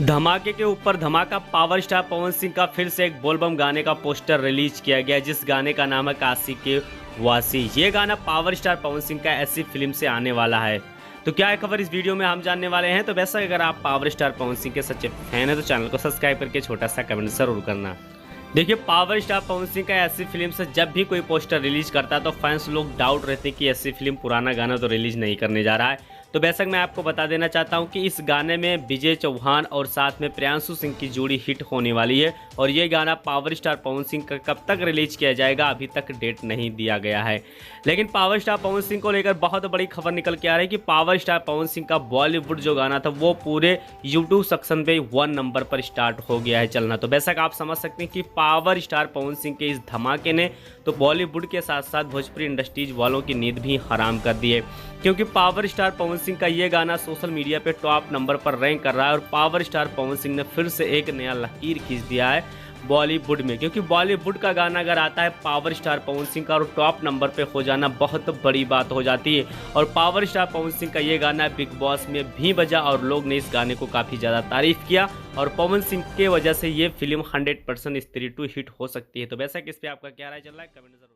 धमाके के ऊपर धमाका। पावर स्टार पवन सिंह का फिर से एक बोलबम गाने का पोस्टर रिलीज किया गया, जिस गाने का नाम है काशी के वासी। ये गाना पावर स्टार पवन सिंह का ऐसी फिल्म से आने वाला है। तो क्या है खबर, इस वीडियो में हम जानने वाले हैं। तो वैसा अगर आप पावर स्टार पवन सिंह के सच्चे फैन हैं तो चैनल को सब्सक्राइब करके छोटा सा कमेंट जरूर करना। देखिए, पावर स्टार पवन सिंह का ऐसी फिल्म से जब भी कोई पोस्टर रिलीज करता है तो फैंस लोग डाउट रहते हैं कि ऐसी फिल्म पुराना गाना तो रिलीज नहीं करने जा रहा है। तो बेशक मैं आपको बता देना चाहता हूं कि इस गाने में विजय चौहान और साथ में प्रियांशु सिंह की जोड़ी हिट होने वाली है। और ये गाना पावर स्टार पवन सिंह का कब तक रिलीज किया जाएगा अभी तक डेट नहीं दिया गया है। लेकिन पावर स्टार पवन सिंह को लेकर बहुत बड़ी खबर निकल के आ रही है कि पावर स्टार पवन सिंह का बॉलीवुड जो गाना था वो पूरे यूट्यूब सेक्शन पे 1 नंबर पर स्टार्ट हो गया है चलना। तो बेशक आप समझ सकते हैं कि पावर स्टार पवन सिंह के इस धमाके ने तो बॉलीवुड के साथ साथ भोजपुरी इंडस्ट्रीज वालों की नींद भी हराम कर दी है, क्योंकि पावर स्टार पवन सिंह का ये गाना सोशल मीडिया पे टॉप नंबर पर रैंक कर रहा है। और पावर स्टार पवन सिंह ने फिर से एक नया लकीर खींच दिया है बॉलीवुड में, क्योंकि बॉलीवुड का गाना अगर आता है पावर स्टार पवन सिंह का और टॉप नंबर पे हो जाना बहुत बड़ी बात हो जाती है। और पावर स्टार पवन सिंह का ये गाना बिग बॉस में भी बजा और लोग ने इस गाने को काफ़ी ज़्यादा तारीफ किया। और पवन सिंह के वजह से ये फिल्म 100% स्त्री टू हिट हो सकती है। तो वैसा कि इस पर आपका क्या राय चल रहा है, कमेंट जरूर।